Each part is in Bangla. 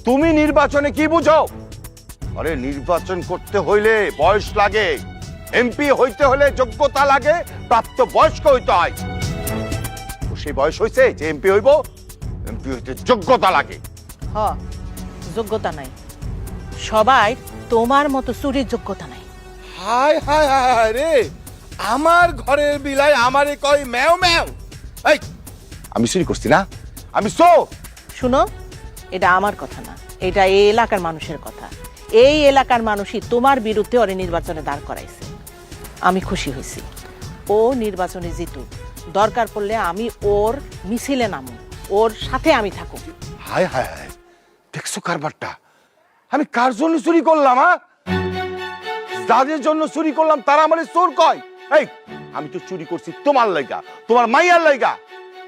তুমি নির্বাচনে কি বুঝো? আরে নির্বাচন করতে হইলে বয়স লাগে, এমপি হইতে হলে যোগ্যতা লাগে, প্রাপ্ত বয়স্ক হইতে হয়। তো সেই বয়স হইছে যে এমপি হইব? এমপি হইতে যোগ্যতা লাগে। হ, যোগ্যতা নাই। সবাই তোমার মতো চুরির যোগ্যতা নাই। হায় হায় হায় হায় রে, আমার ঘরের বিলাই আমারে কয় ম্যাও ম্যাও। এই, আমি চুরি করছি না? আমি চোর? শুনো, এটা আমার কথা না, এটা এই এলাকার মানুষের কথা। এই এলাকার মানুষই তোমার বিরুদ্ধে ওরে নির্বাচনে দাঁড় করাইছে। আমি খুশি হয়েছি, ও নির্বাচনে জিতুক। দরকার পড়লে আমি ওর মিছিলে নামু, ওর সাথে আমি থাকু। হায় হায় হায়, দেখছো কারবারটা? আমি কার জন্য চুরি করলাম? যাদের জন্য চুরি করলাম তারা আমারে চোর কয়। এই, আমি তো চুরি করছি তোমার লাইগা, তোমার মাইয়ার লাইগা।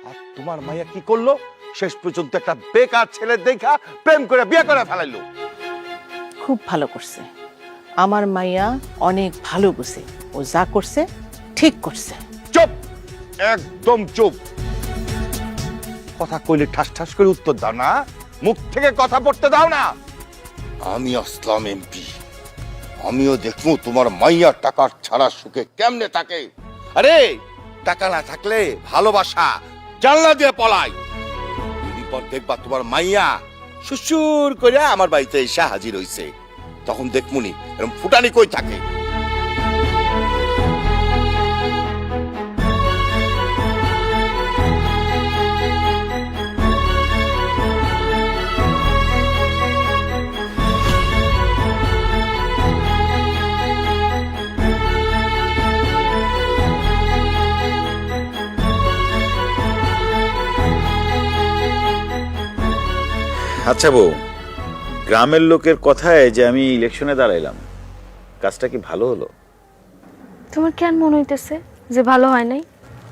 আর তোমার মাইয়া কি করলো? শেষ পর্যন্ত একটা বেকার ছেলে দেখা প্রেম করে বিয়ে করে ফেলাইলো। খুব ভালো করছে, আমার মাইয়া অনেক ভালো বুঝে। ও যা করছে ঠিক করছে। চুপ, একদম চুপ। কথা কইলে ঠাস ঠাস করে উত্তর দাও না, মুখ থেকে কথা পড়তে দাও না। আমি আসলাম এমপি, আমিও দেখবো তোমার মাইয়া টাকার ছাড়া সুখে কেমনে থাকে। আরে টাকা না থাকলে ভালোবাসা জানলা দিয়ে পলায়। দুদিন পর দেখবা তোমার মাইয়া শ্বশুর করে আমার বাড়িতে এসে হাজির হইছে, তখন দেখমুনি এরকম ফুটানি কই থাকে। আচ্ছা বউ, গ্রামের লোকের কথায় যে আমি ইলেকশনে দাঁড়াইলাম, কাজটা কি ভালো হলো? তোমার কেন মনে হইতেছে যে ভালো হয় নাই?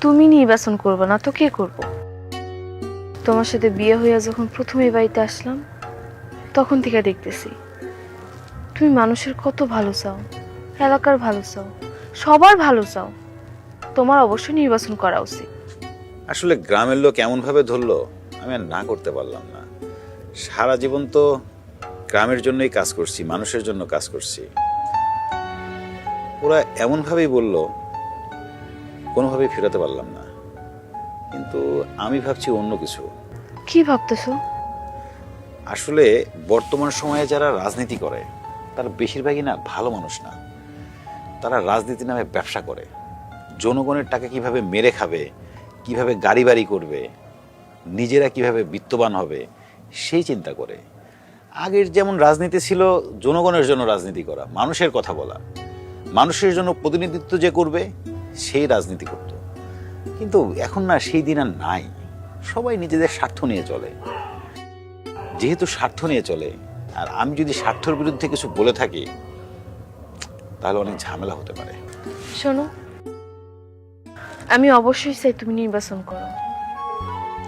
তুমি নির্বাচন করবে না তো কে করব? তোমার সাথে বিয়ে হইয়া যখন প্রথমে বাড়িতে আসলাম তখন থেকে দেখতেছি তুমি মানুষের কত ভালো চাও, এলাকার ভালো চাও, সবার ভালো চাও। তোমার অবশ্যই নির্বাচন করা উচিত। আসলে গ্রামের লোক এমন ভাবে ধরলো, আমি আর না করতে পারলাম না। সারা জীবন তো গ্রামের জন্যই কাজ করছি, মানুষের জন্য কাজ করছি। ওরা এমন ভাবেই বলল, কোনোভাবেই ফেরাতে পারলাম না। কিন্তু আমি ভাবছি অন্য কিছু। কি ভাবতেছো? আসলে বর্তমান সময়ে যারা রাজনীতি করে তারা বেশিরভাগই না ভালো মানুষ না। তারা রাজনীতি নামে ব্যবসা করে, জনগণের টাকা কিভাবে মেরে খাবে, কিভাবে গাড়ি বাড়ি করবে, নিজেরা কিভাবে বিত্তবান হবে সেই চিন্তা করে। আগের যেমন রাজনীতি ছিল জনগণের জন্য রাজনীতি করা, মানুষের কথা বলা, মানুষের জন্য প্রতিনিধিত্ব যে করবে সেই রাজনীতি করত। কিন্তু এখন না সেই দিন আর নাই। সবাই নিজেদের স্বার্থ নিয়ে চলে। যেহেতু স্বার্থ নিয়ে চলে, আর আমি যদি স্বার্থের বিরুদ্ধে কিছু বলে থাকি তাহলে অনেক ঝামেলা হতে পারে। শোনো, আমি অবশ্যই চাই তুমি নির্বাচন করো।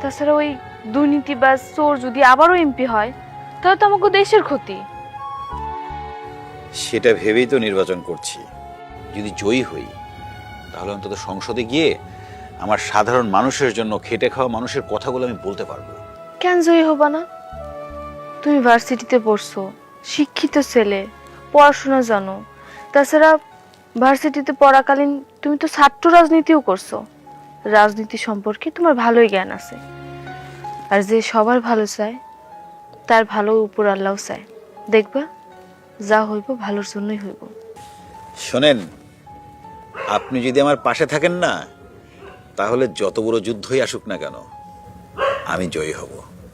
তাছাড়া ওই দুর্নীতিবাজ চোর যদি আবারও এমপি হয় তাহলে তো আমাকে দেশের ক্ষতি। সেটা ভেবেই তো নির্বাচন করছি। যদি জয়ী হই তাহলে অন্তত সংসদে গিয়ে আমার সাধারণ মানুষের জন্য, খেটে খাওয়া মানুষের কথাগুলো আমি বলতে পারবো। কেন জয়ী হবা না? তুমি ভার্সিটিতে পড়ছো, শিক্ষিত ছেলে, পড়াশোনা জানো। তাছাড়া ভার্সিটিতে পড়াকালীন তুমি তো ছাত্র রাজনীতিও করছো। রাজনীতি সম্পর্কে তোমার ভালোই জ্ঞান আছে। আর যে সবার ভালো চায় তার ভালো উপর আল্লাহ চায়। দেখবা যা হইব ভালোর জন্যই হইব। শোনেন, আপনি যদি আমার পাশে থাকেন না, তাহলে যত বড় যুদ্ধই আসুক না কেন আমি জয়ী হব,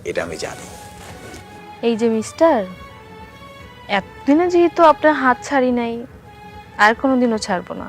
এটা আমি জানি। এই যে মিস্টার, এতদিনে যেহেতু আপনার হাত ছাড়ি নাই, আর কোনোদিনও ছাড়বো না।